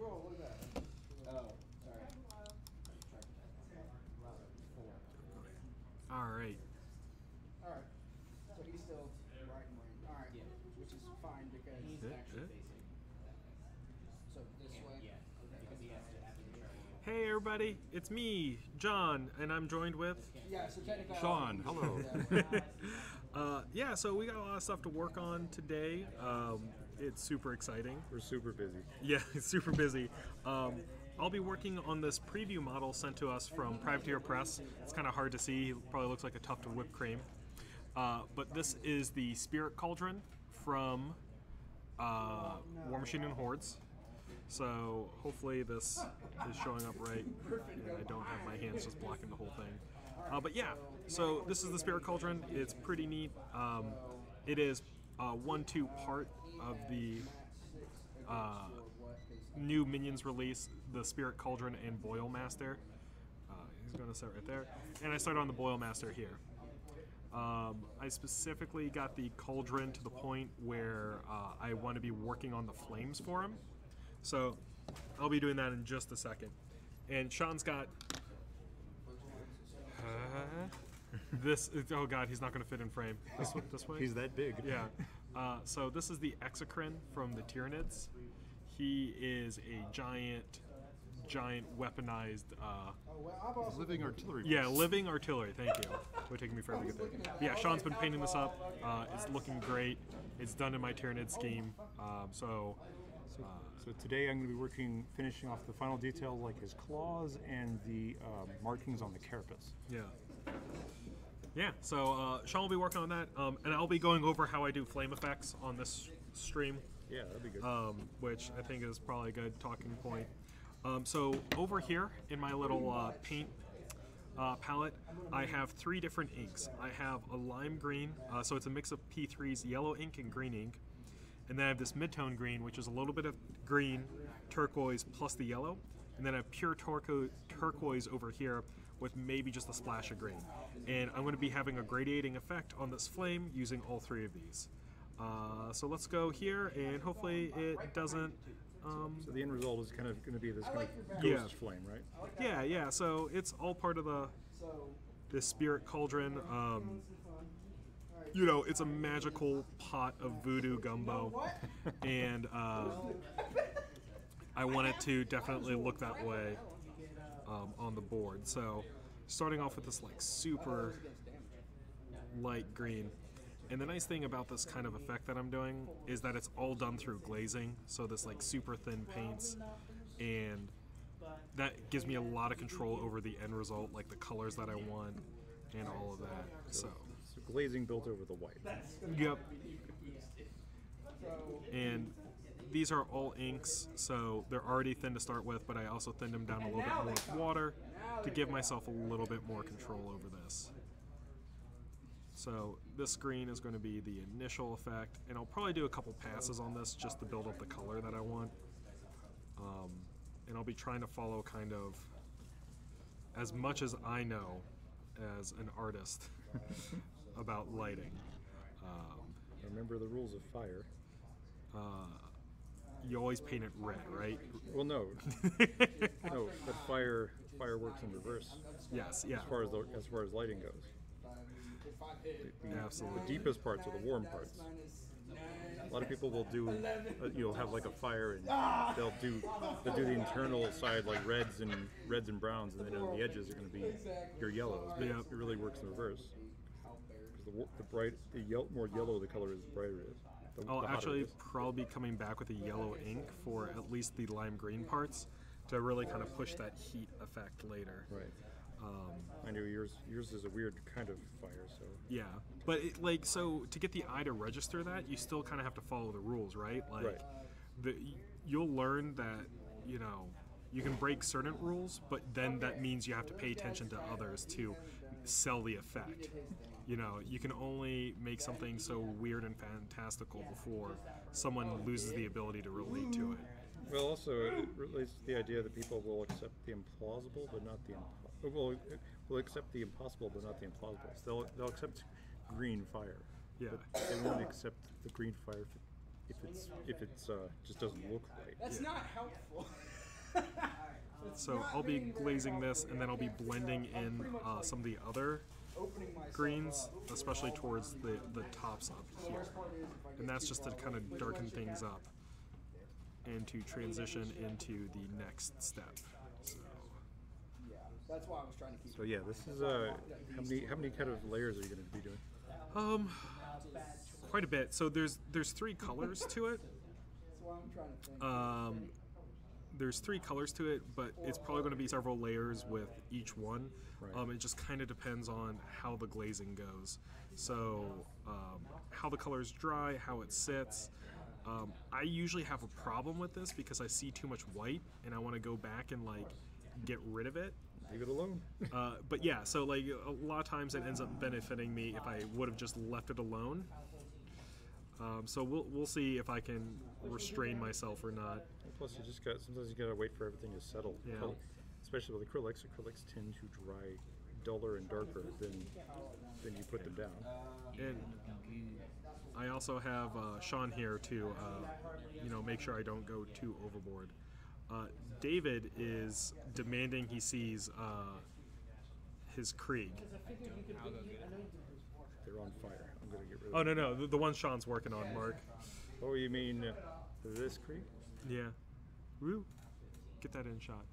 cool. Look at that. Oh, sorry. All right. All right. So he's still right in range. All right. Yeah. Which is fine because he's actually facing. So this way. Yeah. Because he has to have to. Hey everybody, it's me, John, and I'm joined with So technically Sean. Hello. yeah, so we got a lot of stuff to work on today. It's super exciting. We're super busy. Yeah, it's super busy. I'll be working on this preview model sent to us from Privateer Press. It's kind of hard to see. It probably looks like a tuft of whipped cream. But this is the Spirit Cauldron from War Machine and Hordes. So hopefully this is showing up right. And I don't have my hands just blocking the whole thing. But yeah, so this is the Spirit Cauldron. It's pretty neat. It is a 1-2 part of the new Minions release, the Spirit Cauldron and Boil Master. He's going to sit right there. And I started on the Boil Master here. I specifically got the Cauldron to the point where I want to be working on the flames for him. So I'll be doing that in just a second. And Sean's got this. Oh god, he's not going to fit in frame. This way? He's that big. Yeah. So this is the Exocrine from the Tyranids. He is a giant weaponized Living artillery. yeah, living artillery. Thank you. It would take me forever to get there. But yeah, Sean's been painting this up. It's looking great. It's done in my Tyranid scheme. So today I'm going to be finishing off the final details like his claws and the markings on the carapace. Yeah. Yeah, so Sean will be working on that, and I'll be going over how I do flame effects on this stream. Yeah, that'd be good. Which I think is probably a good talking point. So over here in my little paint palette, I have 3 different inks. I have a lime green, so it's a mix of P3's yellow ink and green ink. And then I have this mid-tone green, which is a little bit of green, turquoise, plus the yellow. And then I have pure turquoise over here with maybe just a splash of green. And I'm going to be having a gradiating effect on this flame using all 3 of these. So let's go here, and hopefully it doesn't... so the end result is kind of going to be this kind of ghost flame, right? Yeah, so it's all part of this Spirit Cauldron. You know, it's a magical pot of voodoo gumbo, and I want it to definitely look that way on the board. So, starting off with this like super light green, and the nice thing about this kind of effect that I'm doing is that it's all done through glazing. So this like super thin paints, and that gives me a lot of control over the end result, like the colors that I want and all of that. So glazing built over the white. Yep. And these are all inks, so they're already thin to start with, but I also thinned them down a little bit more with water to give myself a little bit more control over this. So this green is going to be the initial effect, and I'll probably do a couple passes on this just to build up the color that I want. And I'll be trying to follow kind of as much as I know as an artist about lighting. Remember the rules of fire. You always paint it red, right? Well, no, no, but fire works in reverse. Yes, yeah. As far as lighting goes, Absolutely. the deepest parts are the warm parts. A lot of people will do, have like a fire, and they'll do the internal side like reds and browns, and then on the edges are going to be your yellows. But it really works in reverse. Because the more yellow the color is, the brighter it is. I'll actually probably be coming back with a yellow ink for at least the lime green parts to really kind of push that heat effect later. Right. I know yours is a weird kind of fire, so... Yeah, but so to get the eye to register that, you still kind of have to follow the rules, right? Like, right. You'll learn that, you can break certain rules, but then that means you have to pay attention to others to sell the effect. You can only make something so weird and fantastical before someone loses the ability to relate to it. Well, also, it relates to the idea that people will accept the implausible, but not the will accept the impossible, but not the implausible. So they'll accept green fire. Yeah. But they won't accept the green fire if it's just doesn't look right. That's not helpful. So I'll be glazing this, and then I'll be blending in some of the other greens, especially towards the tops up here. And that's just to kind of darken things up and to transition into the next step. So, that's why I was trying to keep. So yeah, this is how many kind of layers are you going to be doing? Quite a bit. So there's 3 colors to it. There's 3 colors to it, but it's probably going to be several layers with each one. Right. It just kind of depends on how the glazing goes. So how the colors dry, how it sits. I usually have a problem with this because I see too much white and I want to go back and like get rid of it. Leave it alone. But yeah, so like a lot of times it ends up benefiting me if I would have just left it alone. So we'll see if I can restrain myself or not. Plus, sometimes you gotta wait for everything to settle. Yeah. Especially with acrylics. Acrylics tend to dry duller and darker than you put them down. And I also have Sean here to make sure I don't go too overboard. David is demanding he sees his Krieg. They're on fire. I'm gonna get rid of Oh no, the one Sean's working on, Mark. Oh, you mean this Krieg? Yeah. Woo. Get that in shot.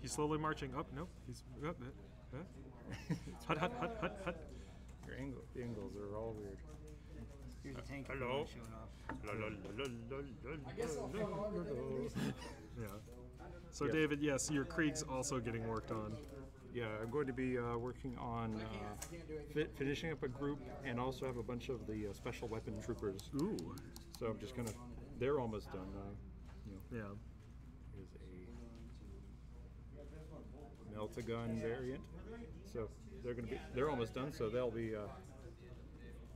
He's slowly marching up. Nope. He's up. Hut, hut, hut, hut, hut. The angles are all weird. Here's a tank Hello. showing off. I guess I'll Yeah. So Yeah. David, yes, your Krieg's also getting worked on. Yeah, I'm going to be working on finishing up a group and also have a bunch of the special weapon troopers. Ooh. So I'm just gonna. They're almost done. Yeah. Is a melt-a-gun variant. So they're almost done. So they'll be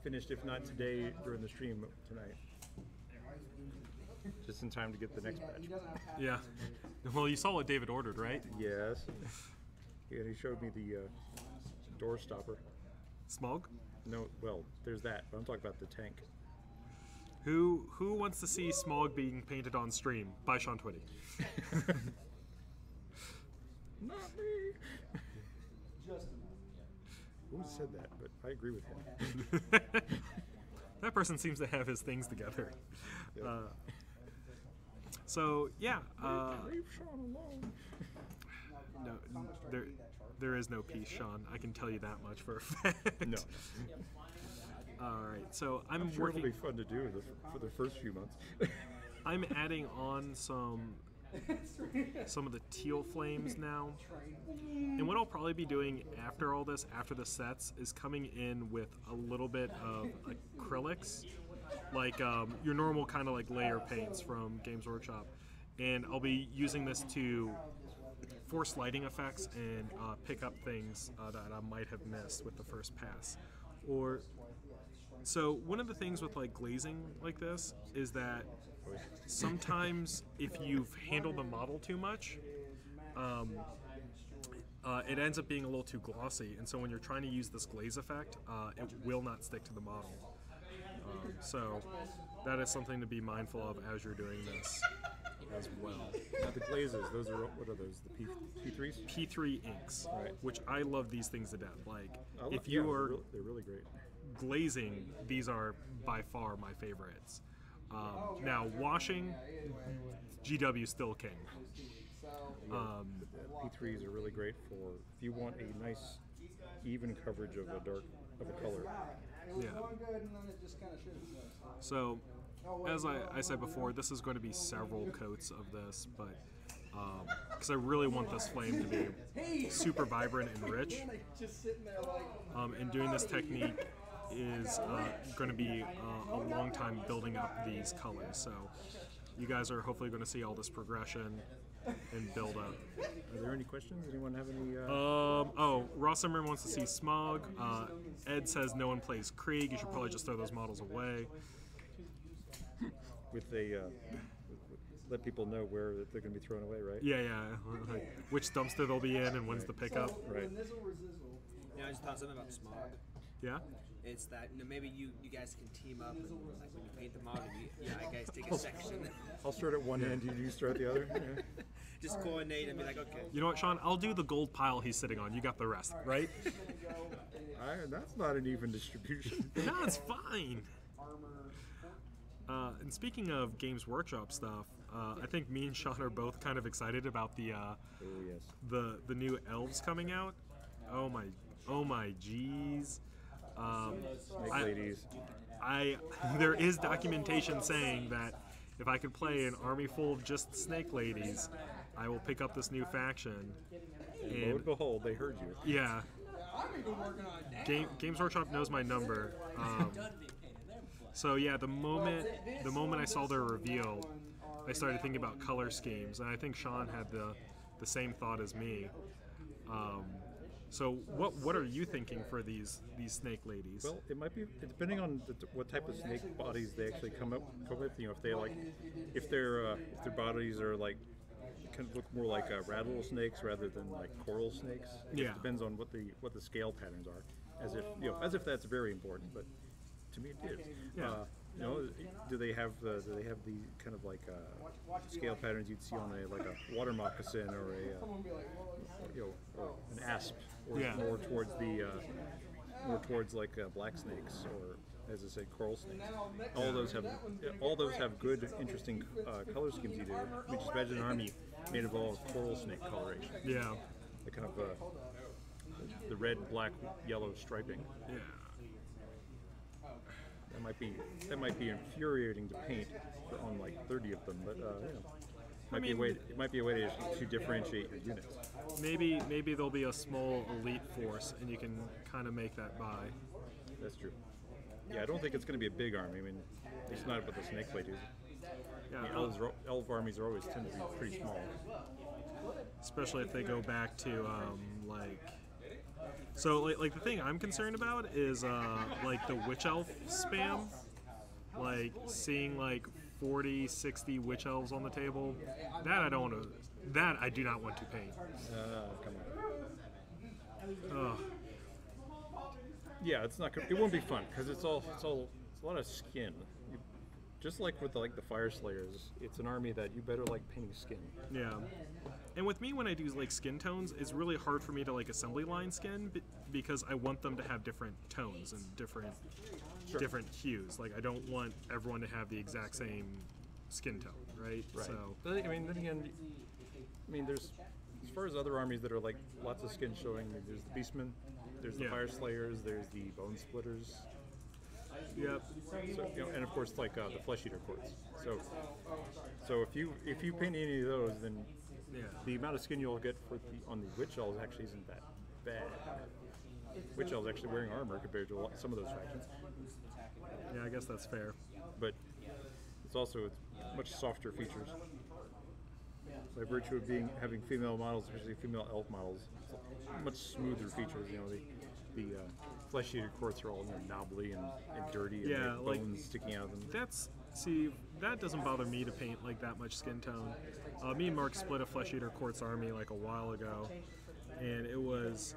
finished, if not today, during the stream tonight. Just in time to get the next batch. Yeah. Well, you saw what David ordered, right? Yes. Yeah, and he showed me the door stopper. Smog? No, well, there's that, but I'm talking about the tank. Who wants to see Smog being painted on stream by Sean Twiddy? Not me. Who said that? But I agree with him. That person seems to have his things together. Yep. So yeah. Leave Sean alone. No, there is no peace, Sean. I can tell you that much for a fact. No. All right, so I'm Sure, working. it'll be fun to do for the first few months. I'm adding on some of the teal flames now, and what I'll probably be doing after all this, after the sets, is coming in with a little bit of acrylics, like your normal kind of like layer paints from Games Workshop, and I'll be using this to force lighting effects and pick up things that I might have missed with the first pass. So one of the things with like glazing like this is that sometimes if you've handled the model too much, it ends up being a little too glossy, and so when you're trying to use this glaze effect, it will not stick to the model. So that is something to be mindful of as you're doing this as well. Now the glazes, those are, what are those, the P3s? P3 inks, Right. which I love these things to death. Like, if yeah, you are they're really great. glazing, these are by far my favorites. Now, washing, GW still king. P3s are really great for if you want a nice, even coverage of a color. Yeah. So, as I said before, this is going to be several coats of this, but because I really want this flame to be super vibrant and rich, and doing this technique is going to be a long time building up these colors. So, you guys are hopefully going to see all this progression and build up. Are there any questions? Anyone have any? Ross Zimmerman wants to see Smog. Ed says no one plays Krieg. You should probably just throw those models away. With a let people know where they're going to be thrown away, right? Yeah. Like, which dumpster they'll be in and when's the pickup. Right. Yeah, I just thought something about Smog. Yeah? It's that maybe you guys can team up and like when you paint the model, you guys take a section. I'll start at one end, you start at the other. Yeah. Just coordinate and be like, okay. You know what, Sean? I'll do the gold pile he's sitting on. You got the rest, right? That's not an even distribution. No, it's fine. And speaking of Games Workshop stuff, I think me and Sean are both kind of excited about the the new elves coming out. Oh my jeez. Snake ladies. There is documentation saying that if I could play an army full of just snake ladies, I will pick up this new faction. And lo and behold, they heard you. Yeah. Games Workshop knows my number. So yeah, the moment I saw their reveal, I started thinking about color schemes, and I think Sean had the same thought as me. So what are you thinking for these snake ladies? Well, it might be depending on what type of snake bodies they actually come with. You know, if they if their bodies are like kind of look more like rattlesnakes rather than like coral snakes. Yeah. It depends on what the scale patterns are. As if that's very important, but to me it is. Yeah. Do they have the kind of like scale patterns you'd see on a water moccasin or or an asp, or more towards like black snakes, or as I say, coral snakes. All those have good, interesting color schemes. You do. I mean, just imagine an army made of all coral snake coloration. Yeah. The kind of the red, black, yellow striping. Yeah. That might be infuriating to paint on like 30 of them, but it might be a way to differentiate your units. Maybe there'll be a small elite force, and you can kind of make that buy. That's true. Yeah, I don't think it's going to be a big army. I mean, it's not about the snake ladies. Yeah, I mean, elf armies are always tend to be pretty small. Especially if they go back to So, like the thing I'm concerned about is, like, the Witch Elf spam. Like, seeing, like, 40, 60 Witch Elves on the table. That I don't want to... That I do not want to paint. Come on. Yeah, it's not gonna, it won't be fun, because it's a lot of skin. Just like with the Fire Slayers, it's an army that you better like painting skin. Yeah. And with me, when I do like skin tones, it's really hard for me to like assembly line skin because I want them to have different tones and different hues. Like, I don't want everyone to have the exact same skin tone, right? Right. So, but, I mean, then again, there's, as far as other armies that are like lots of skin showing, there's the Beastmen, there's the Fire Slayers, there's the Bone Splitters. Yep. So, and of course, like the Flesh Eater Korps. So if you paint any of those, then the amount of skin you'll get on the Witch Elves actually isn't that bad. Witch Elves actually wearing armor compared to some of those factions. Yeah, I guess that's fair. But it's much softer features. By virtue of having female models, especially female elf models, it's much smoother features. You know, the Flesh Eater Korps are all knobbly and dirty, and yeah, like bones sticking out of them. That doesn't bother me to paint like that much skin tone. Me and Mark split a Flesh Eater Korps army like a while ago, and it was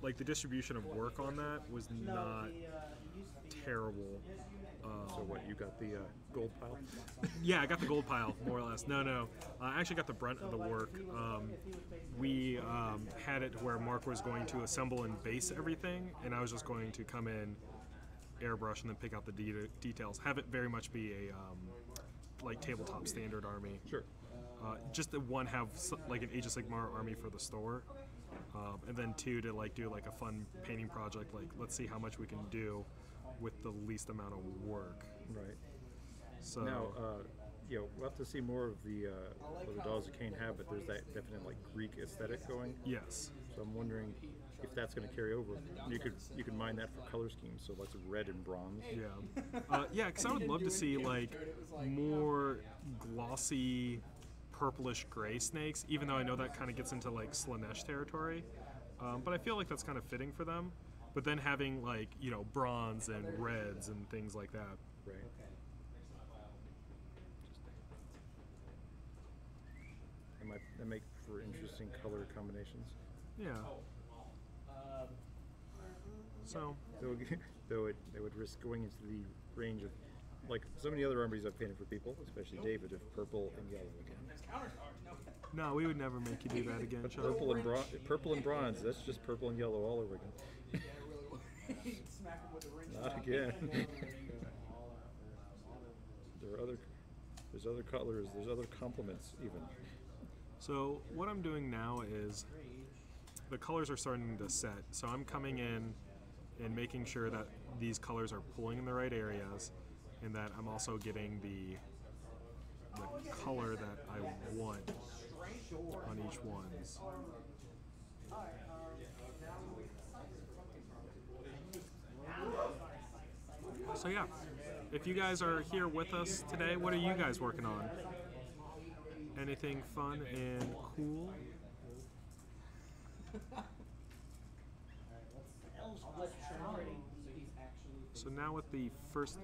like the distribution of work on that was not terrible. So what, you got the gold pile? Yeah, I got the gold pile, more or less. No. I actually got the brunt of the work. We had it where Mark was going to assemble and base everything, and I was just going to come in, airbrush, and then pick out the details. Have it very much be a like tabletop standard army. Sure. Just the one have like an Age of Sigmar army for the store, and then two to like do like a fun painting project. Like, let's see how much we can do with the least amount of work. Right. So now, we'll have to see more of the Daughters of Cain have, but there's that definite like Greek aesthetic going. Yes. So I'm wondering if that's going to carry over. You could mine that for color schemes, so like red and bronze. Yeah. Yeah, because I would love to see like more glossy purplish gray snakes, even though I know that kind of gets into like Slanesh territory. But I feel like that's kind of fitting for them. But then having like, bronze and reds and things like that. Right. That make for interesting color combinations. Yeah. So though they would risk going into the range of, like so many other armies I've painted for people, especially David, of purple and yellow again. No, we would never make you do that again, But Sean. purple and bronze, that's just purple and yellow all over again. Not again. There's other colors, there's other complements even. So what I'm doing now is the colors are starting to set. So I'm coming in and making sure that these colors are pulling in the right areas, and that I'm also getting the color that I want on each ones. So yeah, if you guys are here with us today, what are you guys working on? Anything fun and cool? So now with the first...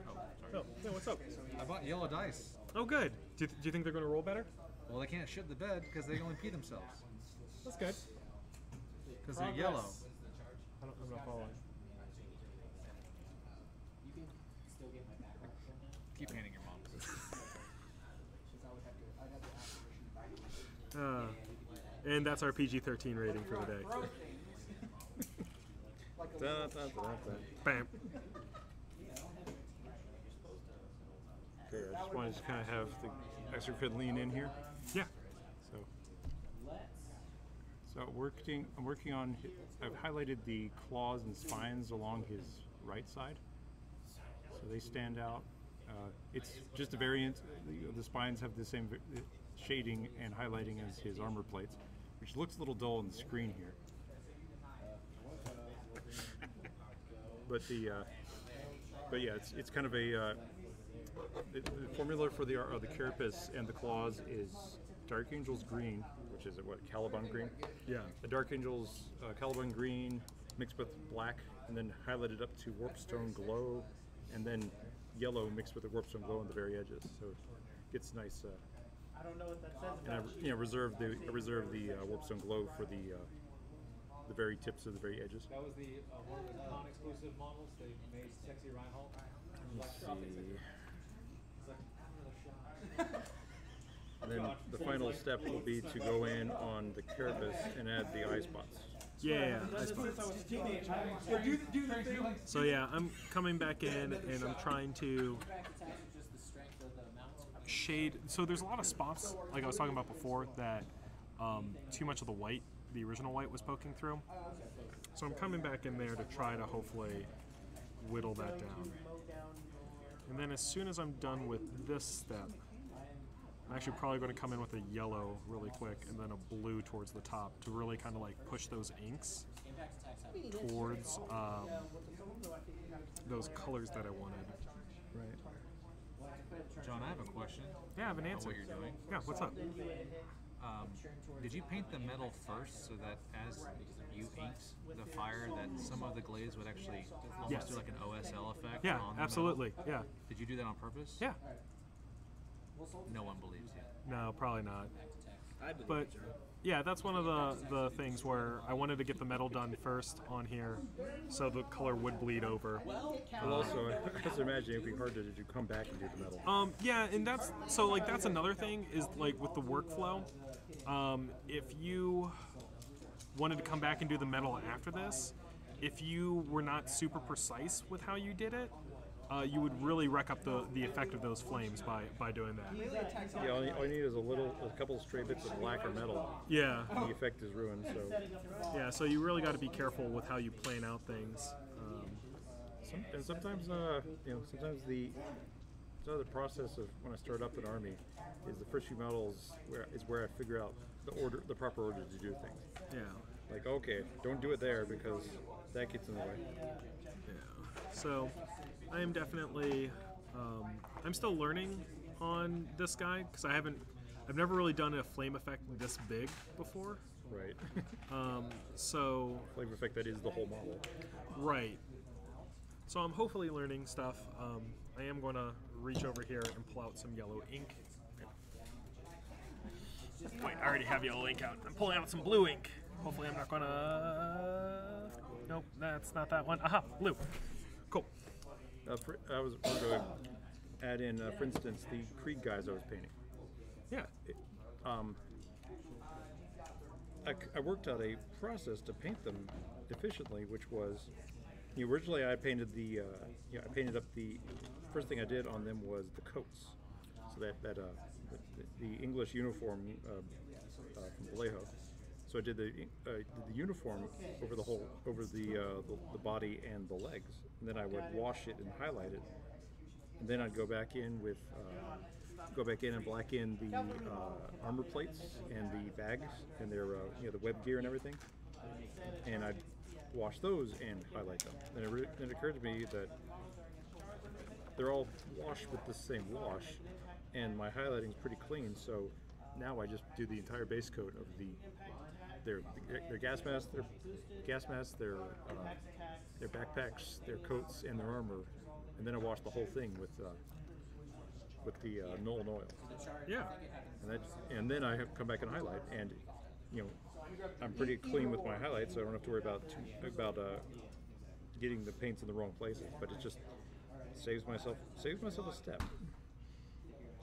Oh, yeah, what's up? I bought yellow dice. Oh, good. Do you think they're going to roll better? Well, they can't shit the bed because they only pee themselves. That's good. Because they're yellow. I'm not following. Keep painting your mom. And that's our PG-13 rating for the day. Bam. Okay, I just wanted to kind of have the Exocrine lean in here. Yeah. So I'm working on. I've highlighted the claws and spines along his right side, so they stand out. It's just a variant. The spines have the same shading and highlighting as his armor plates, which looks a little dull on the screen here. But yeah, it's kind of a the formula for the carapace and the claws is Dark Angel's green, which is what, Caliban green? Yeah. The Dark Angel's Caliban green mixed with black and then highlighted up to Warpstone glow, and then yellow mixed with the Warpstone glow on the very edges. So it gets nice. I don't know what that says. And I reserve the Warpstone glow for the very tips of the very edges. That was the one of the non-exclusive models. They made Sexy Reinhold. Let's see. And then the final step will be to go in on the carapace and add the eye spots. Yeah, eye spots. So yeah, I'm coming back in and I'm trying to shade. So there's a lot of spots, like I was talking about before, that too much of the white, the original white, was poking through. So I'm coming back in there to try to hopefully whittle that down. And then as soon as I'm done with this step, I'm actually probably going to come in with a yellow really quick and then a blue towards the top to really kind of like push those inks towards those colors that I wanted. Right. John, I have a question. Yeah, I have an about answer. What you're doing? Yeah, what's up? Did you paint the metal first so that as you inked the fire, that some of the glaze would actually almost do like an OSL effect? Yeah, on the absolutely. metal? Yeah. Did you do that on purpose? Yeah. No one believes you. No, probably not. I believe But it, John. yeah, that's one of the things where I wanted to get the metal done first on here, so the color would bleed over. Well, also, I just imagine it'd be hard to come back and do the metal. Yeah, and that's so like that's another thing is like with the workflow. If you wanted to come back and do the metal after this, if you were not super precise with how you did it, you would really wreck up the effect of those flames by doing that. Yeah, all you need is a couple of stray bits of black or metal. Yeah. And the effect is ruined. So Yeah, so you really got to be careful with how you plan out things. sometimes sometimes the process of when I start up an army is the first few metals where I figure out the proper order to do things. Yeah. Like, okay, don't do it there because that gets in the way. Yeah. So I am definitely I'm still learning on this guy because I've never really done a flame effect this big before. Right. So Flame effect, that is the whole model. right. So I'm hopefully learning stuff. I am going to reach over here and pull out some yellow ink. Wait, I already have yellow ink out. I'm pulling out some blue ink. Hopefully I'm not going to... Nope, that's not that one. Aha, blue. Cool. I was going to add in, for instance, the Krieg guys I was painting. Yeah. I worked out a process to paint them efficiently, which was, originally I painted I painted up the first thing I did on them was the coats, so that the English uniform from Vallejo. So I did the uniform over the body and the legs, and then I would wash it and highlight it, and then I'd go back in and black in the armor plates and the bags and their the web gear and everything, and I'd wash those and highlight them. And it occurred to me that they're all washed with the same wash, and my highlighting's pretty clean. So now I just do the entire base coat of their gas masks, their backpacks, their coats, and their armor, and then I wash the whole thing with the Nolan oil. Yeah. And then I come back and highlight, and I'm pretty clean with my highlights, so I don't have to worry about getting the paints in the wrong places. But it just saves myself a step.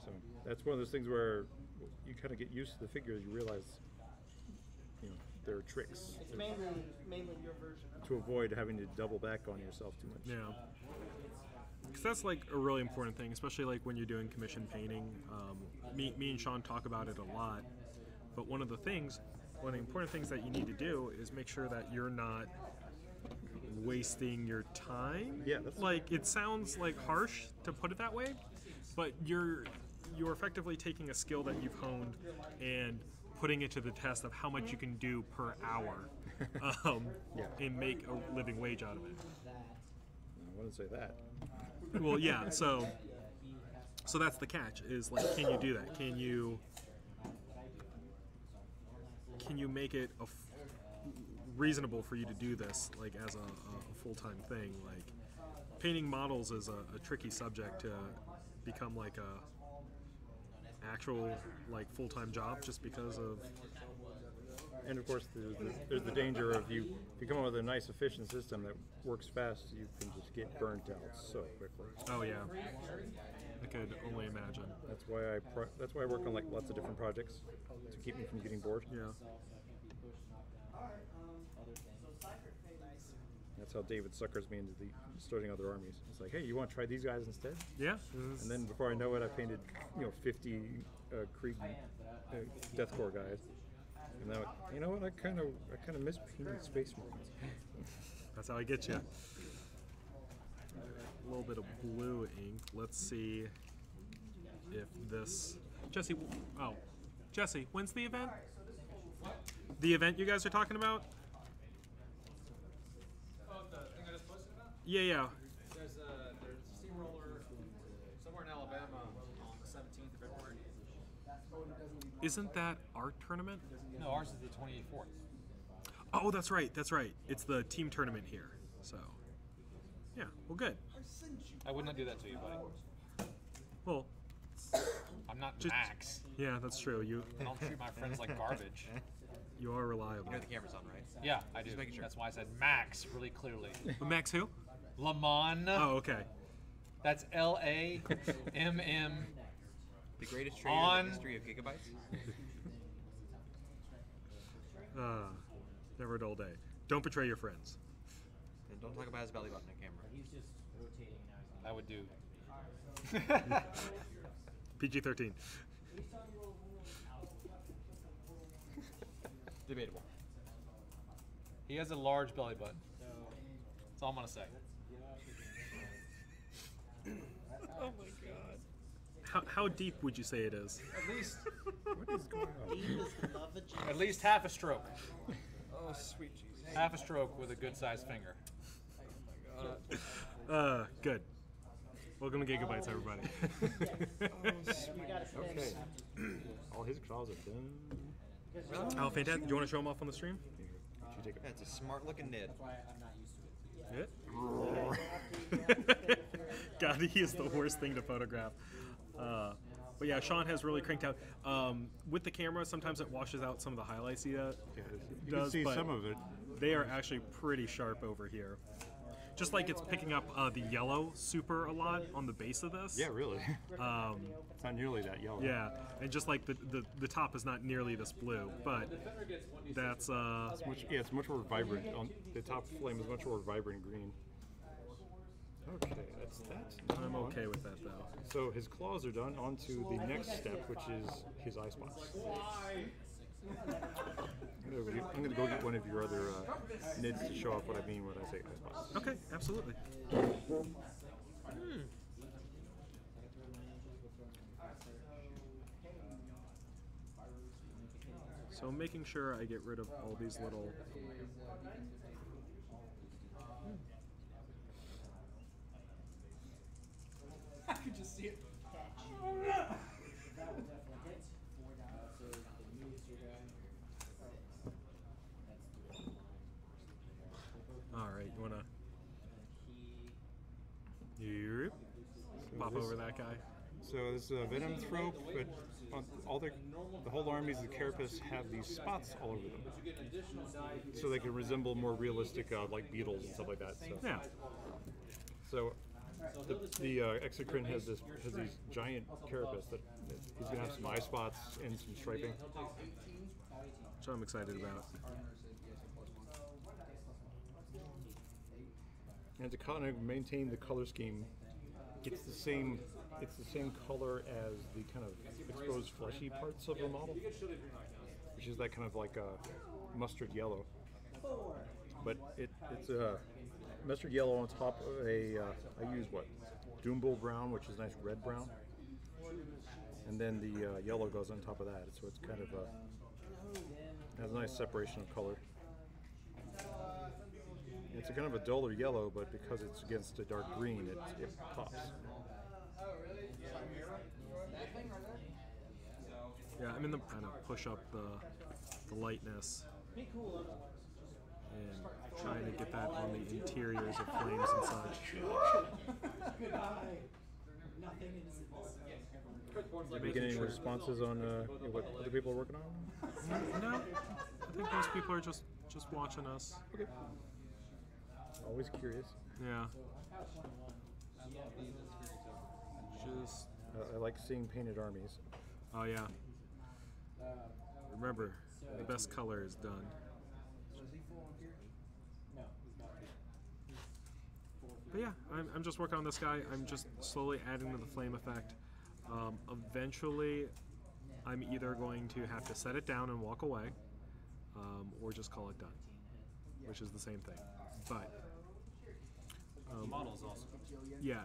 So that's one of those things where you kind of get used to the figures. You realize, there are tricks. It's mainly your version. To avoid having to double back on yourself too much. Yeah. Because that's like a really important thing, especially like when you're doing commission painting. Me and Sean talk about it a lot, but one of the important things that you need to do is make sure that you're not wasting your time. Yeah, like it sounds like harsh to put it that way, but you're effectively taking a skill that you've honed and putting it to the test of how much you can do per hour, and make a living wage out of it. I wouldn't say that. Well, yeah. So that's the catch. Is like, can you do that? Can you make it reasonable for you to do this, like as a full-time thing? Like painting models is a tricky subject to become like a actual like full-time job, just because of. And of course, there's the danger of if you come up with a nice, efficient system that works fast, you can just get burnt out so quickly. Oh yeah, I could only imagine. That's why I work on like lots of different projects to keep me from getting bored. Yeah. That's how David suckers me into starting other armies. It's like, hey, you want to try these guys instead? Yeah. And then before I know it, I painted 50 Krieg Death Corps guys. And now, you know what? I kind of miss painting Space Marines. That's how I get you. A little bit of blue ink. Let's see if this Jesse. Oh, Jesse, when's the event? The event you guys are talking about? Oh, the thing I just posted about? Yeah. There's a steamroller somewhere in Alabama on the 17th of February. Isn't that our tournament? No, ours is the 24th. Oh, that's right. It's the team tournament here. So, yeah. Well, good. I would not do that to you, buddy. Well, I'm not just, Max. Yeah, that's true. I don't treat my friends like garbage. You are reliable. You know the camera's on, right? Yeah, I do. Just making sure. That's why I said Max really clearly. Max who? Lamon. Oh, okay. That's L-A-M-M. The greatest trader in the history of Giga-Bites. Never a dull day. Don't betray your friends. And don't talk about his belly button on camera. I would do. PG-13. Debatable. He has a large belly button. That's all I'm gonna say. Oh my god. How deep would you say it is? At least, What is going on? at least half a stroke. Oh, sweet Jesus. Half a stroke with a good-sized finger. Oh my god. Good. Welcome to Giga-Bites, everybody. Okay. All his claws are done. Oh, fantastic. Do you want to show them off on the stream? That's a smart looking Ned. Yeah. God, he is the worst thing to photograph. But yeah, Sean has really cranked out. With the camera, sometimes it washes out some of the highlights he does. You can see but some of it. They are actually pretty sharp over here. just like it's picking up the yellow super a lot on the base of this. Yeah, really. It's not nearly that yellow. Yeah, and just like the top is not nearly this blue, but that's it's much more vibrant. The top flame is much more vibrant green. Okay, that's I'm okay with that though. So his claws are done. On to the next step, which is his eye spots. I'm gonna go get one of your other nids to show off what I mean when I say eye spots. Okay, absolutely. So making sure I get rid of all these little. I could just see it. All right, you wanna pop over that guy? So this is a venom throw, but the whole armies of the Carapace have these spots all over them, so they can resemble more realistic like beetles and stuff like that. So. Yeah. So the Exocrine has these giant Carapace that he's gonna have some eye spots and some striping, which I'm excited about. And to kind of maintain the color scheme, it's the same color as the kind of exposed fleshy parts of the model, which is that kind of like a mustard yellow. But it's a mustard yellow on top of a, I use what? Doombull brown, which is nice red brown. And then the yellow goes on top of that, so it's kind of has a nice separation of color. It's a kind of a duller yellow, but because it's against a dark green, it pops. Yeah, I'm in the kind of push up the lightness and trying to get that on the interiors of flames and such. Are you getting any responses on what other people are working on? No, I think most people are just watching us. Okay. Always curious. Yeah. Just. I like seeing painted armies. Oh yeah. Remember, the best color is done. But yeah, I'm just working on this guy. I'm just slowly adding to the flame effect. Eventually, I'm either going to have to set it down and walk away, or just call it done, which is the same thing. But the model is awesome. Yeah,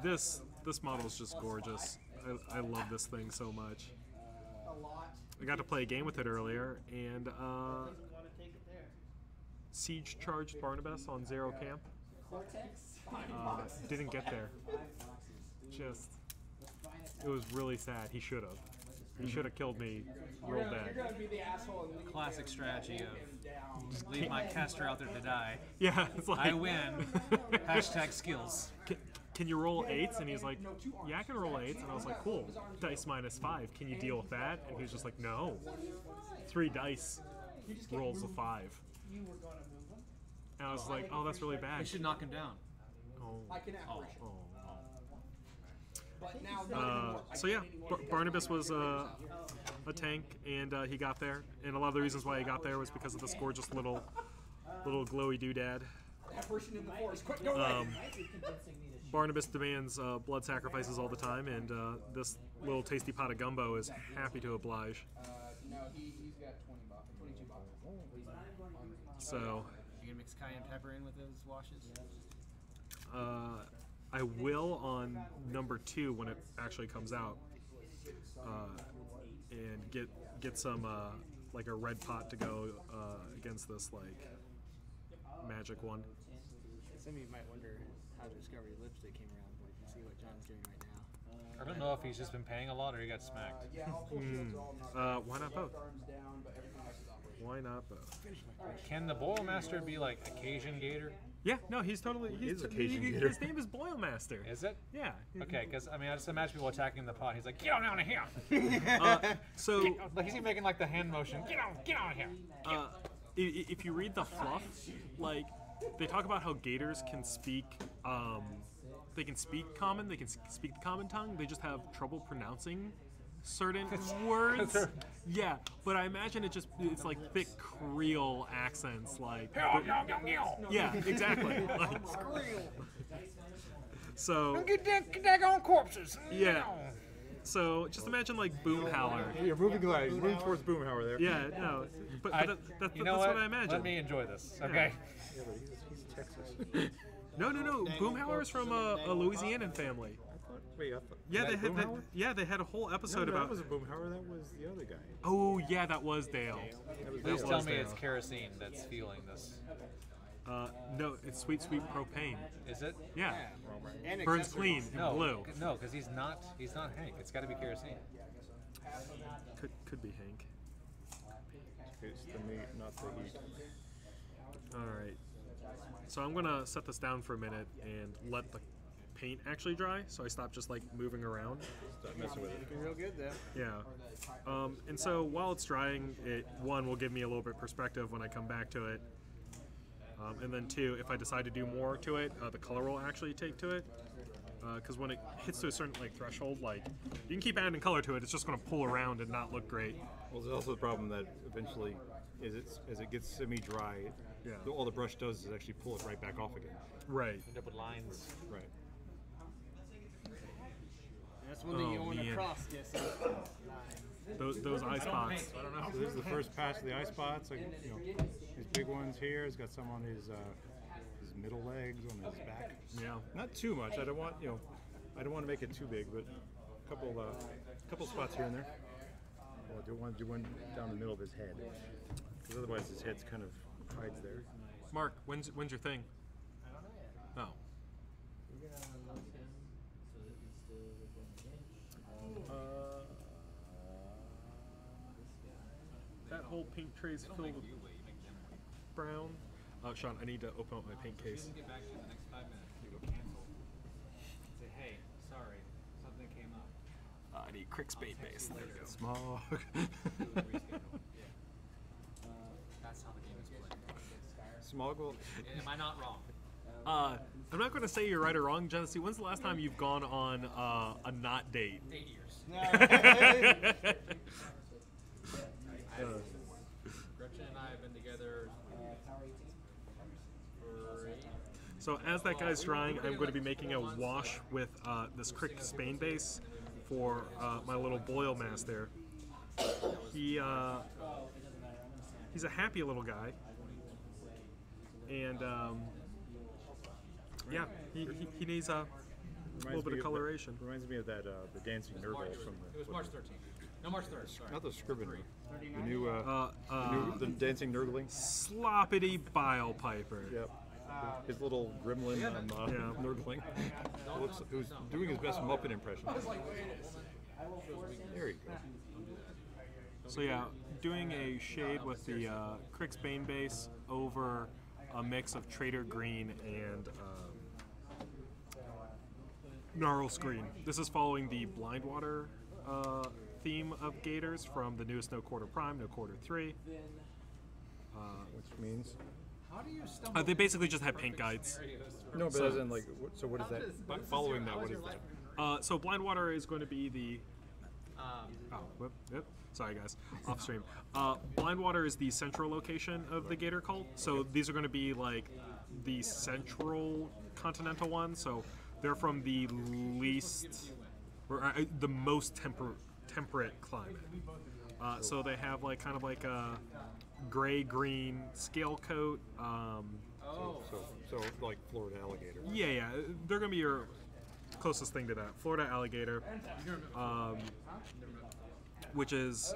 this model is just gorgeous. I love this thing so much. I got to play a game with it earlier, and siege charged Barnabas on Zero Camp. Didn't get there. It was really sad. He should have. He should have killed me real bad. Classic strategy of just leave my caster out there to die. Yeah, it's like I win. Hashtag skills. Can you roll 8s? And he's like, yeah, I can roll 8s. And I was like, cool. Dice -5. Can you deal with that? And he was just like, no. 3 dice rolls a 5. And I was like, oh, that's really bad. You should knock him down. So yeah, Barnabas was a tank, and he got there. And a lot of the reasons why he got there was because of this gorgeous little glowy doodad. Barnabas demands blood sacrifices all the time, and this little tasty pot of gumbo is happy to oblige. No, he's got 22 bottles. So. You gonna mix cayenne pepper in with those washes? I will on number 2 when it actually comes out, and get some like a red pot to go against this like magic one. Some of you might wonder how Discovery Lipstick came around, but you can see what John's doing right now. I don't know if he's just been paying a lot or he got smacked. Why not both? Why not both? Can the Boilmaster be like Occasion Gator? Yeah, no, he's totally. His name is Boilmaster. Is it? Yeah. Okay, because I mean, I just imagine people attacking the pot. He's like, get on out of here. Like he's making like the hand motion. Get on out of here. If you read the fluff, like they talk about how gators can speak. They can speak common. They can speak the common tongue. They just have trouble pronouncing certain words. Yeah, but I imagine it's like thick Creole accents, like. Yeah, exactly. Like, so. Get that on corpses. Yeah. So just imagine like Boomhowler. You're moving towards Boomhowler there. Yeah, no, but that's You know what I imagine. Let me enjoy this. Okay. Yeah, but he's Texas. No. Boomhowler is from a Louisianan family. Wait, I thought, Yeah, that they had Boomhauer? they had a whole episode No, about. that was a Boomhauer. That was the other guy. Oh yeah, that was Dale. Please That tell was me Dale. it's kerosene that's fueling this. No, it's sweet propane. Is it? Yeah, And burns accessories. clean in blue. No, because he's not Hank. It's got to be kerosene. Could be Hank. It's the meat, not the heat. All right. So I'm gonna set this down for a minute and let the paint actually dry, so I stop just like moving around. Stop messing with it. Looking real good though. Yeah. And so while it's drying, it will give me a little bit of perspective when I come back to it. And then two, if I decide to do more to it, the color will actually take to it. Because when it hits to a certain like threshold, like you can keep adding color to it, it's just going to pull around and not look great. Well, there's also the problem that eventually, as it gets semi-dry, Yeah. all the brush does is actually pull it right back off again. Right. End up with lines. Right. That's one thing you want to man. cross, Jesse. Those eye spots. I don't know. So this is the first pass of the eye spots. Like, these big ones here. He's got some on his middle legs, on his back. Yeah. Not too much. I don't want I don't want to make it too big, but a couple spots here and there. Well, do one down the middle of his head, because otherwise his head's kind of hides there. Mark, when's your thing? Oh. That whole paint tray is filled with brown. Sean, I need to open up my paint case. Get back to you in the next 5 minutes. You go cancel. Say, hey, sorry, something came up. I need Krieg paint base. There you go. Small. That's how the game is played. Smoggle. Am I not wrong? I'm not going to say you're right or wrong, Genesee. When's the last time you've gone on a not date? 8 years. Gretchen and I have been together for 8. So as that guy's drying, I'm going to be making a wash with this Krieg Spain base for my little boil mass there. He's a happy little guy, and yeah, he needs a little bit of coloration. Reminds me of that the dancing Nurgle from It was March 13th. No, March 3rd. Sorry. not the Scrivener, the new the dancing Nurgling. Sloppity Bile Piper. Yep. His little gremlin Nurgling. Who's doing his best Muppet impression. There you go. So yeah, doing a shade with the Krieg Spain base over a mix of Trader Green and Gnarl Screen. This is following the Blindwater theme of Gators from the newest No Quarter Prime, No Quarter 3. Which means How do you stumble? They basically just had paint guides. no, but So- as in like, so what is that? Following that, what is that? So Blindwater is going to be the... Yep. Sorry guys, off stream. Blindwater is the central location of the Gator cult. So these are going to be like the central continental ones. So they're from the least, or the most temperate climate. So they have like kind of like a gray-green scale coat. So like Florida alligator. Yeah, they're going to be your closest thing to that. Florida alligator. Which is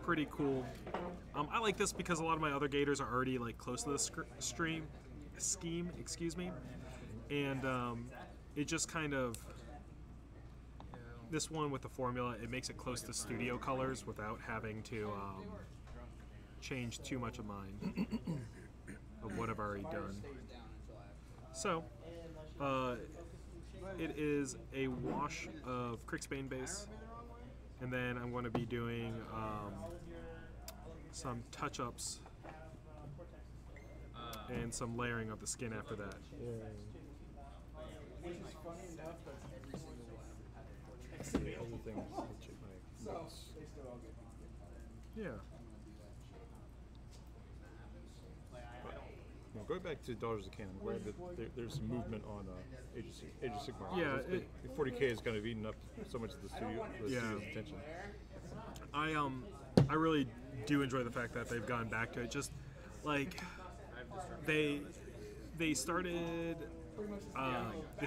pretty cool. I like this because a lot of my other gators are already like close to the scheme, excuse me, and it just kind of, this one with the formula, it makes it close to studio colors without having to change too much of mine of what I've already done. So it is a wash of Krieg Spain base. And then I'm going to be doing some touch-ups and some layering of the skin after that. Which is funny enough, that's every single one. Everything. So they still all get Yeah. Well, going back to Daughters of Canon, I'm glad that there's some movement on Age of Sigmar. Yeah, the 40K has kind of eaten up so much of the studio's attention. I really do enjoy the fact that they've gone back to it. Just like they started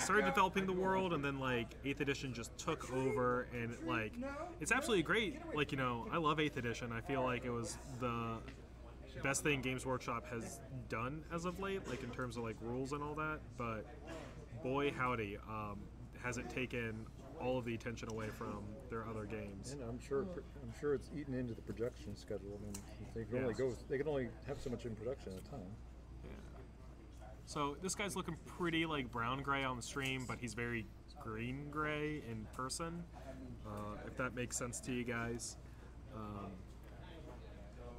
developing the world, and then like 8th edition just took over, and like it's absolutely great. Like, you know, I love 8th edition. I feel like it was the best thing Games Workshop has done as of late, like in terms of like rules and all that. But boy howdy, has it taken all of the attention away from their other games. And I'm sure it's eaten into the production schedule. I mean, they can only have so much in production at a time. So this guy's looking pretty like brown gray on the stream, but he's very green gray in person, if that makes sense to you guys.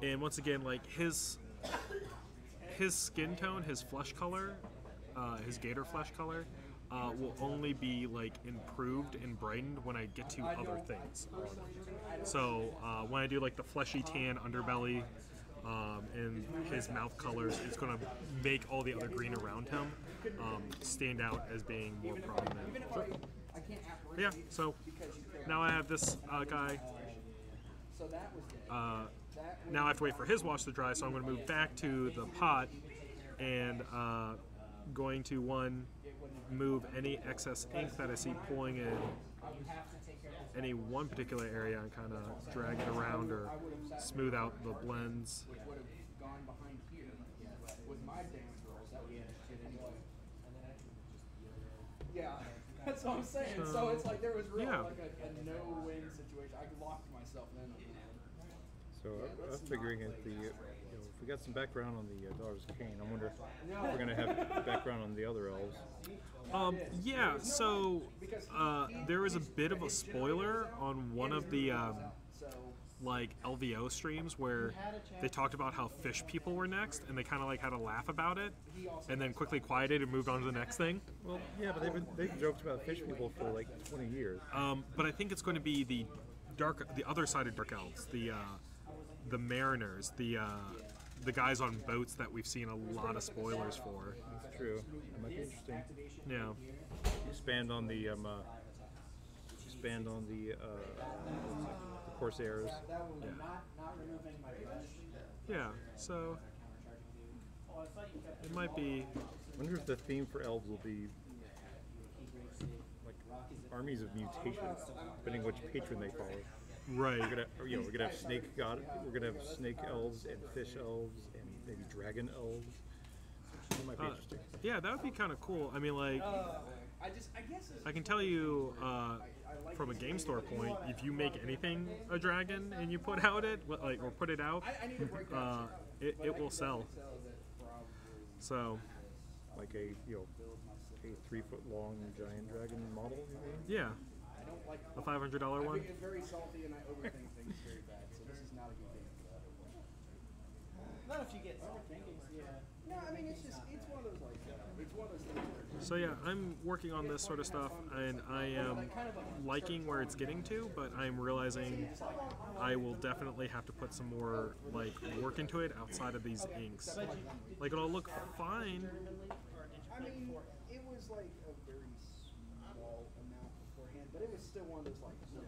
And once again, like his skin tone, his flesh color, his gator flesh color, will only be like improved and brightened when I get to other things. So when I do like the fleshy tan underbelly, and his mouth colors, it's going to make all the other green around him stand out as being more prominent. But yeah, so now I have this guy. Now I have to wait for his wash to dry, so I'm going to move back to the pot and going to move any excess ink that I see pulling in any one particular area and kind of drag it around or smooth out the blends. Yeah, that's what I'm saying. So it's like there was really like a no-win situation. I locked myself in. So I was figuring if if we got some background on the Daughters of Cain, I wonder if we're going to have background on the other elves. Yeah, so there was a bit of a spoiler on one of the like LVO streams where they talked about how fish people were next, and they kind of like had a laugh about it, and then quickly quieted and moved on to the next thing. Well, yeah, but they've joked about fish people for like 20 years. But I think it's going to be the other side of Dark Elves, the mariners, the guys on boats that we've seen a lot of spoilers for. That's true. That might be interesting. Yeah. Expand on the Corsairs. Yeah. So it might be. I wonder if the theme for elves will be like armies of mutation, depending which patron they follow. Right. We're gonna have snake god. We're gonna have snake elves and fish elves and maybe dragon elves. That might be interesting. Yeah, that would be kind of cool. I mean, like, I can tell you from a game store point, if you make anything a dragon and you put out or put it out, it will sell. So, like a 3-foot long giant dragon model. You mean? Yeah. A $500 one. It's very salty and I overthink things very bad, so this is not a good game for that. Not if you get overthinking, No, I mean it's one of those things. So yeah, I'm working on this sort of stuff, and I am liking where it's getting to, but I'm realizing I will definitely have to put some more like work into it outside of these inks. Like it'll look fine. I mean, it was like a very small amount beforehand, but it was still one of those like, you're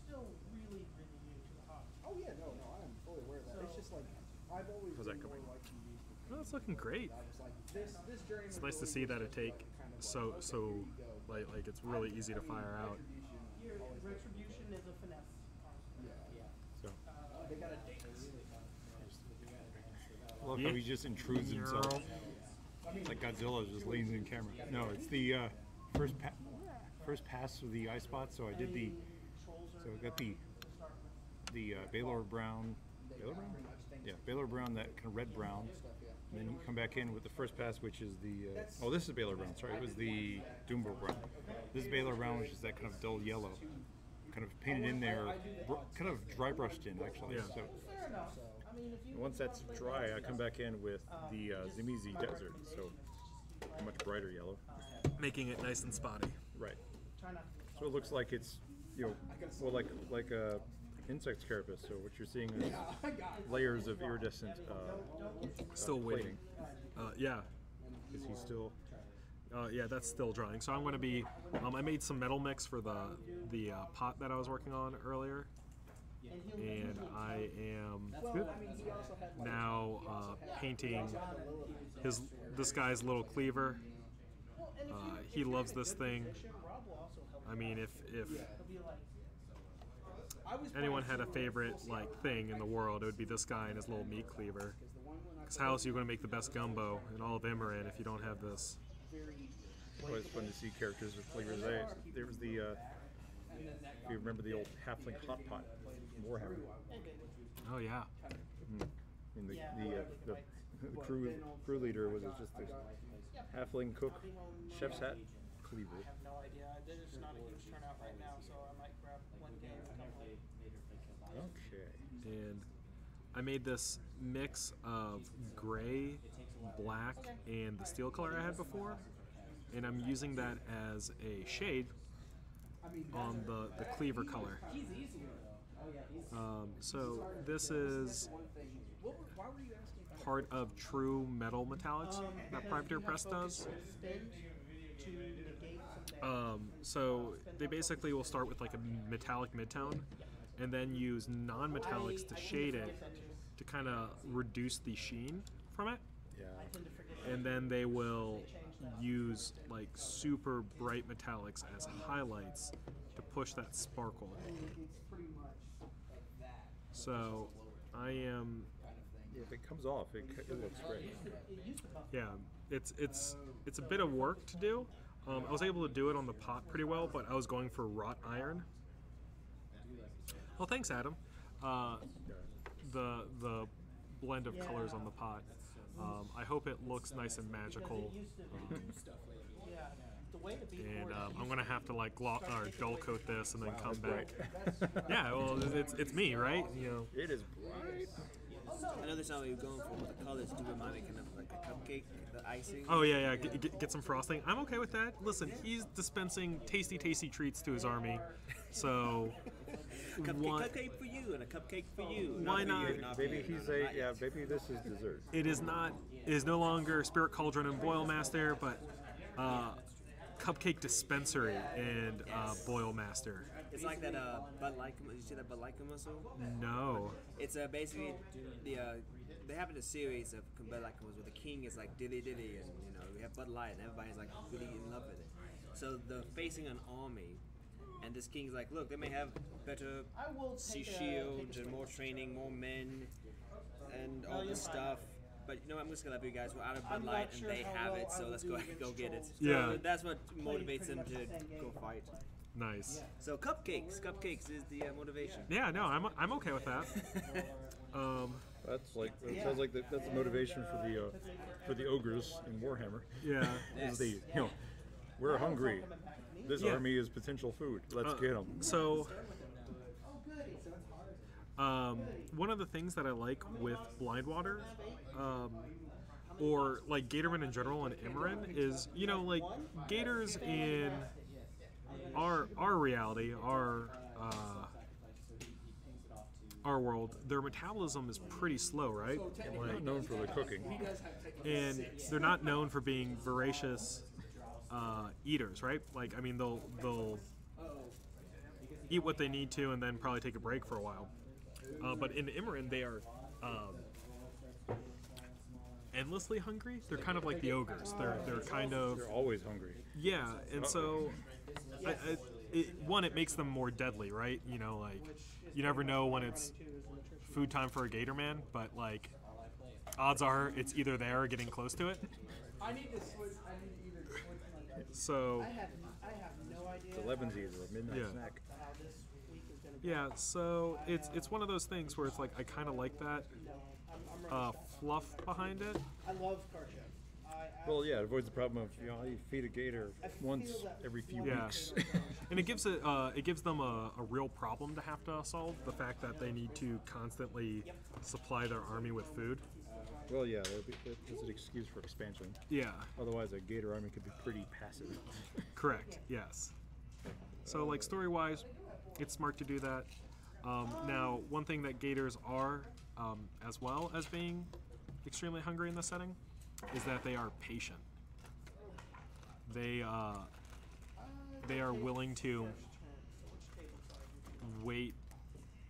still really new to the hobby. Oh yeah, no, I am fully aware of that. It's just like I've always been more like these. Well, it's looking great. It's nice to see that it take so like it's really easy to fire out. Retribution is a finesse. So. They got a date. I love how he just intrudes himself. Like Godzilla just leans in camera. No, it's the first pass of the eye spot. So I got the Baylor Brown. Baylor Brown? Yeah, Baylor Brown, that kind of red brown. And then you come back in with the first pass, which is the this is Baylor Brown. Sorry, it was the Doombo Brown. This is Baylor Brown, which is that kind of dull yellow, kind of painted in there, kind of dry brushed in actually. Yeah. So Once that's dry, I come back in with the Zimizi Desert, so a much brighter yellow. Making it nice and spotty. Right. So it looks like it's, well, like a insect carapace. So what you're seeing is layers of iridescent. Still waiting. Yeah. Is he still? Yeah, that's still drying. So I'm going to be. I made some metal mix for the pot that I was working on earlier, and I am now painting this guy's little cleaver. He loves this thing. I mean, if anyone had a favorite thing in the world, it would be this guy and his little meat cleaver. Because how else are you going to make the best gumbo in all of Imran if you don't have this? It's always fun to see characters with flavors. There was the, if you remember the old halfling hot pot from Warhammer. Oh yeah. And the crew leader was just the halfling cook, chef's hat cleaver. I have no idea. There's not a huge turnout right now, so I might grab one game and come late. Okay. And I made this mix of gray, black, and the steel color I had before, and I'm using that as a shade on the cleaver color. So this is part of True Metal Metallics that Privateer Press does. So they basically will start with like a metallic midtone and then use non-metallics to shade it to kind of reduce the sheen from it. Yeah. And then they will use like super bright metallics as highlights to push that sparkle. So I am. If it comes off, it looks great. Yeah, it's a bit of work to do. I was able to do it on the pot pretty well, but I was going for wrought iron. Well, thanks, Adam. The blend of colors on the pot. I hope it looks nice and magical. And I'm gonna have to like dull coat this and then come back. Yeah, well, it's me, right? You know. It is bright. I know that's not what you're going for, but the colors do remind me kind of like a cupcake, the icing. Oh yeah. Get some frosting. I'm okay with that. Listen, he's dispensing tasty treats to his army, so. Cupcake for you and a cupcake for you. Why not? Maybe maybe this is dessert. It is not. It is no longer Spirit Cauldron and Boil Master, but Cupcake Dispensary and Boil Master. It's like that Bud Light. Did you see that Bud Light commercial? No. It's basically they have a series of Bud Light commercials where the king is like dilly, and we have Bud Light and everybody's like really in love with it. So they're facing an army. And this king's like, look, they may have better sea shields and more training, more men, and all this stuff. But you know, I'm just gonna let you guys. We're out of Bud Light, and they have it, so let's go get it. Yeah. So that's what motivates them to go fight. Nice. So cupcakes is the motivation. Yeah, no, I'm okay with that. That's like sounds like that's the motivation for the ogres in Warhammer. Yeah. Is we're hungry. This army is potential food. Let's get them. So, one of the things that I like with Blind Water, or like Gatorman in general and Imran, is like Gators in our reality, our world, their metabolism is pretty slow, right? Like, known for the cooking. And they're not known for being voracious. Eaters, right? Like, I mean, they'll eat what they need to and then probably take a break for a while. But in Imran, they are endlessly hungry. They're kind of like the ogres. They're kind of... They're always hungry. Yeah, and so... it makes them more deadly, right? Like, you never know when it's food time for a gator man, but, like, odds are it's either there or getting close to it. I need to switch. So I have no idea. It's 11's or a midnight snack. How this week is gonna yeah, so it's one of those things where it's like I kind of like that fluff behind it. I love car show. Well, yeah, it avoids the problem of you feed a gator once every few weeks. And it gives them a real problem to have to solve. The fact that they need to constantly supply their army with food. Well, yeah, that's an excuse for expansion. Yeah. Otherwise, a gator army could be pretty passive. Correct. Yes. So, like story-wise, it's smart to do that. Now, one thing that gators are, as well as being extremely hungry in this setting, is that they are patient. They are willing to wait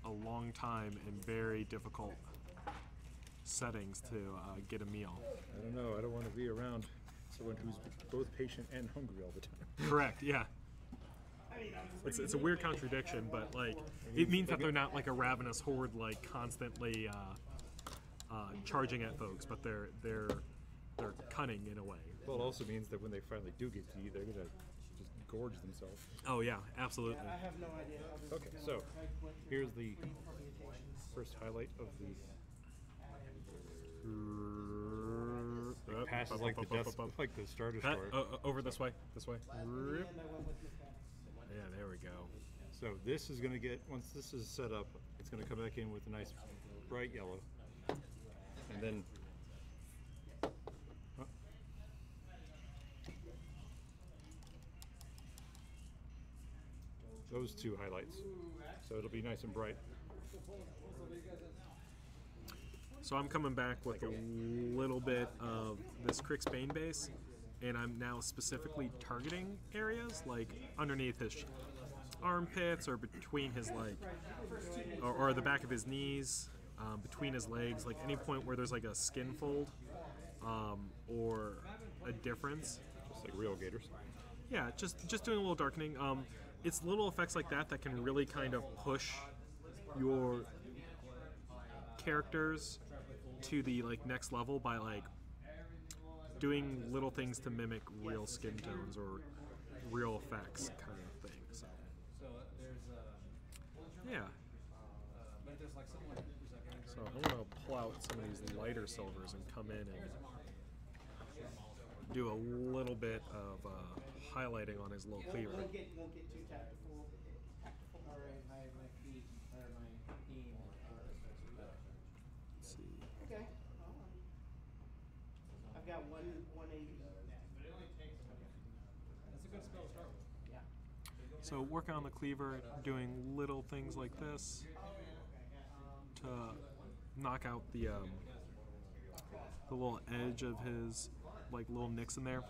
a long time in very difficult settings to get a meal. I don't know. I don't want to be around someone who's both patient and hungry all the time. Correct. Yeah. It's a weird contradiction, but like it means that they're not like a ravenous horde, like constantly charging at folks, but they're cunning in a way. Well, it also means that when they finally do get to you, they're gonna just gorge themselves. Oh yeah, absolutely. I have no idea. Okay, so here's the first highlight of the. Passes like the Star Destroyer. Over this way. This way. Yeah, there we go. So this is gonna get, once this is set up, it's gonna come back in with a nice bright yellow, and then. Those two highlights. So it'll be nice and bright. So I'm coming back with a little bit of this Krieg's Bane base, and I'm now specifically targeting areas like underneath his armpits or between his or the back of his knees, between his legs, like any point where there's like a skin fold or a difference. Just like real gators. Yeah, just doing a little darkening. It's little effects like that that can really kind of push your characters to the next level by doing little things to mimic real skin tones or real effects kind of thing. So yeah. So I'm gonna pull out some of these lighter silvers and come in and do a little bit of highlighting on his little cleaver. Won't get too tactful. Alright, my feet or my knee. Let's see. Okay. I've got 180. That's a good spell to start with. Yeah. So working on the cleaver, doing little things like this to knock out the little edge of his little nicks in there.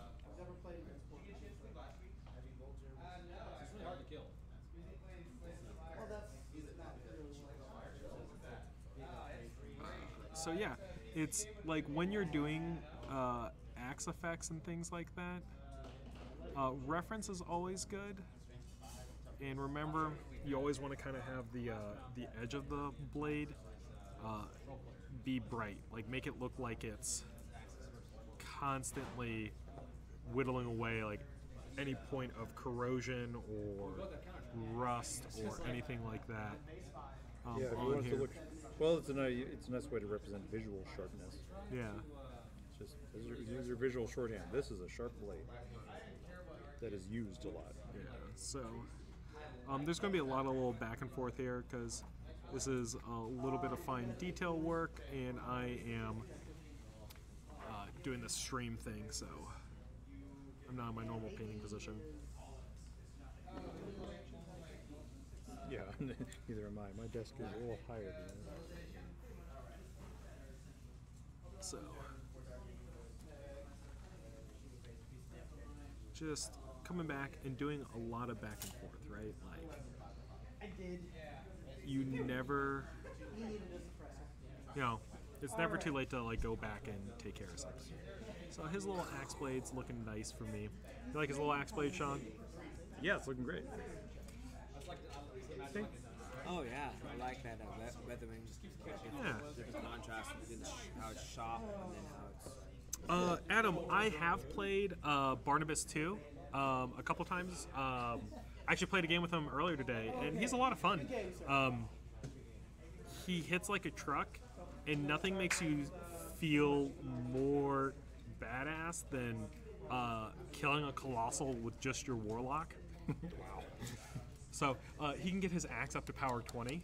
It's really hard to kill. So yeah, it's like when you're doing axe effects and things like that, reference is always good. And remember, you always want to kind of have the edge of the blade be bright, make it look like it's constantly whittling away any point of corrosion or rust or anything like that. Yeah, if you want it to look, well, it's a nice way to represent visual sharpness. Yeah. It's just use your visual shorthand. This is a sharp blade that is used a lot. Yeah. So there's going to be a lot of little back and forth here because this is a little bit of fine detail work, and I am doing the stream thing, so I'm not in my normal painting position. Yeah, neither am I. My desk is a little higher than that. So just coming back and doing a lot of back and forth, right? I did. You never, it's never too late to go back and take care of something. So his little axe blade's looking nice for me. You like his little axe blade, Sean? Yeah, it's looking great. Okay. Oh yeah, I like that weathering. Yeah. Different contrast between how it's sharp and then how it's. Adam, I have played Barnabas 2 a couple times. I actually played a game with him earlier today, and he's a lot of fun. He hits like a truck, and nothing makes you feel more badass than killing a colossal with just your warlock. Wow. So he can get his axe up to power 20,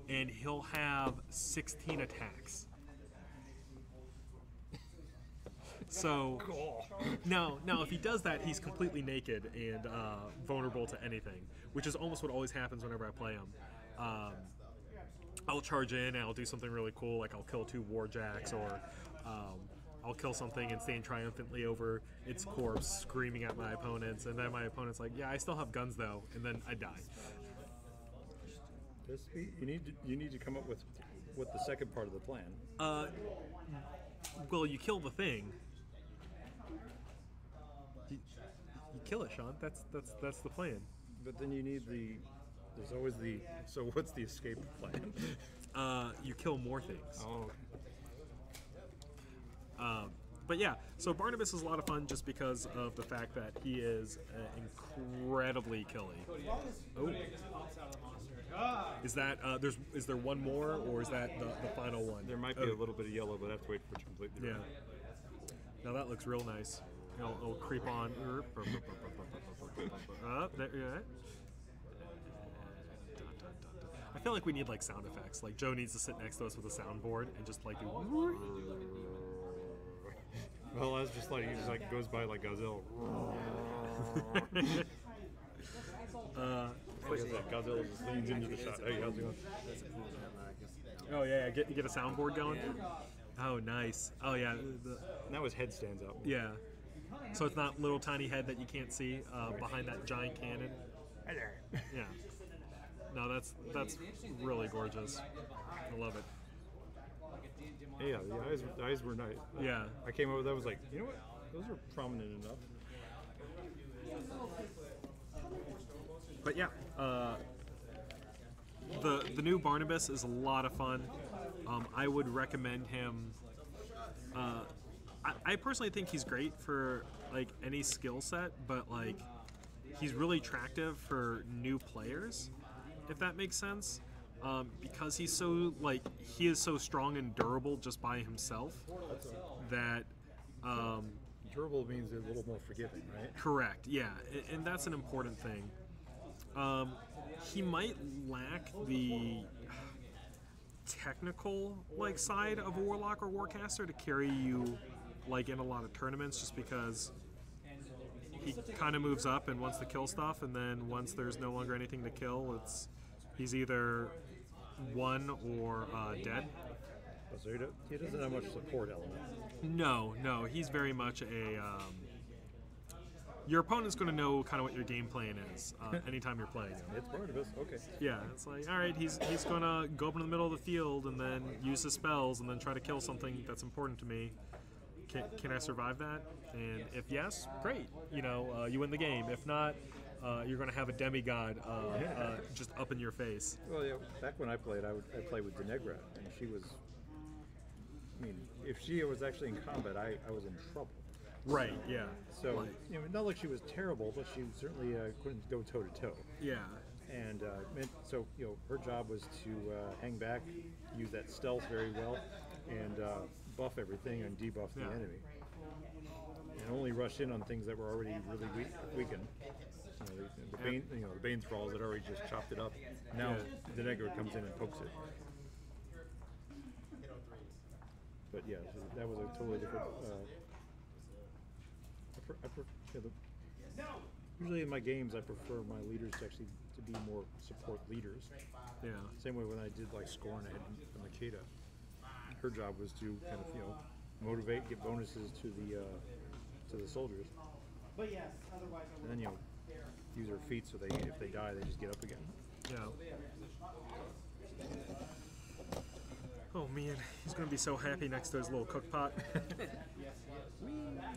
and he'll have 16 attacks. So now if he does that, he's completely naked and vulnerable to anything, which is almost what always happens whenever I play him. I'll charge in and I'll do something really cool, like I'll kill 2 warjacks, or I'll kill something and stand triumphantly over its corpse, screaming at my opponents, and then my opponent's like, "Yeah, I still have guns though," and then I die. You need to come up with the second part of the plan. Well, you kill the thing. You kill it, Sean. That's the plan. But then you need there's always so what's the escape plan? You kill more things. Oh. But yeah, so Barnabas is a lot of fun just because of the fact that he is incredibly killy. Oh. Is that is there one more, or is that the final one? There might be a little bit of yellow, but I have to wait for it to completely dry. Now that looks real nice. It'll creep on. There, yeah. I feel like we need like sound effects. Like Joe needs to sit next to us with a soundboard and just like do. Well, that's just like, he just like goes by like Gazelle. Gazelle just leans into the shot. Hey, how's it going? Oh yeah, get a soundboard going. Oh nice. Oh yeah. Now his head stands up. Yeah. So it's not little tiny head that you can't see behind that giant cannon. Hi there. Yeah. No, that's really gorgeous. I love it. Yeah, the eyes were nice. Yeah. I came over with that, was like, you know what? Those are prominent enough. But yeah, the new Barnabas is a lot of fun. I would recommend him. I personally think he's great for like any skill set, but like he's really attractive for new players, if that makes sense. Because he's so he is so strong and durable just by himself that durable means a little more forgiving, right? Correct, yeah, and that's an important thing. He might lack the technical side of a warlock or warcaster to carry you in a lot of tournaments, just because he kind of moves up and wants to kill stuff, and then once there's no longer anything to kill, he's either won or dead. So he doesn't have much support element. No, he's very much a. Your opponent's going to know kind of what your game plan is anytime you're playing him. It's Barnabas, okay. Yeah, it's like, all right, he's going to go up in the middle of the field and then use his spells and then try to kill something that's important to me. Can I survive that? And if yes, great. You win the game. If not, you're going to have a demigod just up in your face. Well, yeah, back when I played, I played with Denegra, and she was. I mean, if she was actually in combat, I was in trouble. Right. Yeah. So not like she was terrible, but she certainly couldn't go toe to toe. Yeah. And so her job was to hang back, use that stealth very well, and buff everything and debuff the enemy, and only rush in on things that were already really weakened. The Bane Thralls had already just chopped it up. Now the Denegra comes in and pokes it. But yeah, so that was a totally different. Usually in my games, I prefer my leaders to be more support leaders. Yeah. Same way when I did Scorn, I had Makeda. Her job was to kind of motivate, give bonuses to the soldiers. But yes, otherwise. And then use her feet so if they die, they just get up again. Yeah. Oh man, he's gonna be so happy next to his little cook pot.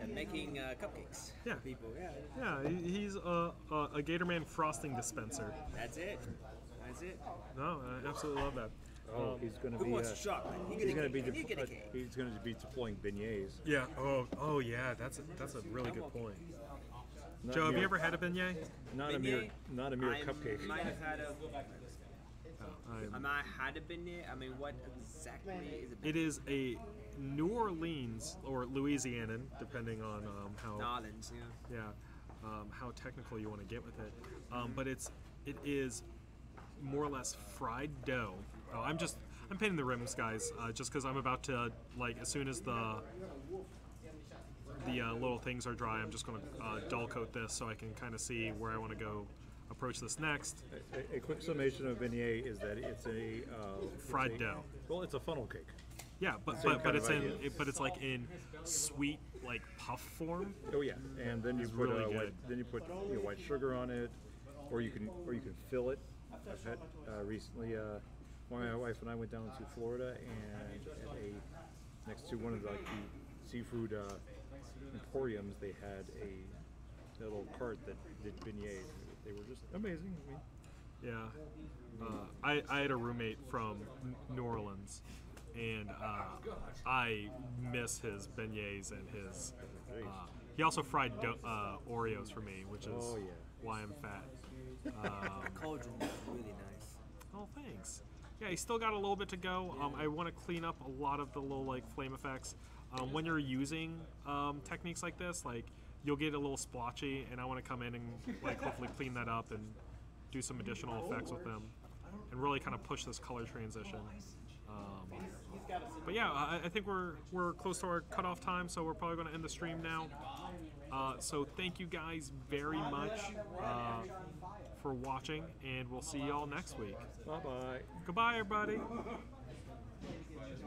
And making cupcakes. Yeah. For people. Yeah. Yeah, he's a Gatorman frosting dispenser. That's it. No, I absolutely love that. Oh, he's going to who be. Wants chocolate? He's going to be. He's going to be deploying beignets. Yeah. Oh yeah. That's a really good point. Not Joe, have you ever had a beignet? Not beignet? a mere cupcake. I might have had a. I might had a beignet. I mean, what exactly is a beignet? It is a New Orleans or Louisianan, depending on how Nolans, yeah. how technical you want to get with it. But it is more or less fried dough. Oh, I'm painting the rims, guys, just because I'm about to, like, as soon as the little things are dry, I'm just going to dull coat this so I can kind of see where I want to go approach this next. A quick summation of beignet is that it's a Fried dough. Well, it's a funnel cake. Yeah, but it's like in sweet, like, puff form. Oh yeah, and then you It's put really good. white sugar on it, or you can fill it. I've had recently. My wife and I went down to Florida, and at next to one of the seafood emporiums, they had a little cart that did beignets. They were just amazing. I mean, Yeah, I had a roommate from New Orleans, and I miss his beignets and his. He also fried Oreos for me, which is why I'm fat. Cauldron is really nice. Oh, thanks. Yeah, he's still got a little bit to go. I want to clean up a lot of the little like flame effects. When you're using techniques like this, like you'll get a little splotchy, and I want to come in and like hopefully clean that up and do some additional effects with them, and really kind of push this color transition. But yeah, I think we're close to our cutoff time, so we're probably going to end the stream now. So thank you guys very much for watching, and we'll see y'all next week. bye-bye. Goodbye, everybody. Your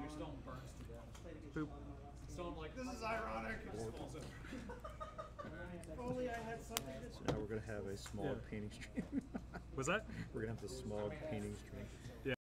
stone burns to death. Boop. Stone like, this is ironic. If only I had something to So now we're gonna have a small painting stream. Was that? We're gonna have the small painting stream.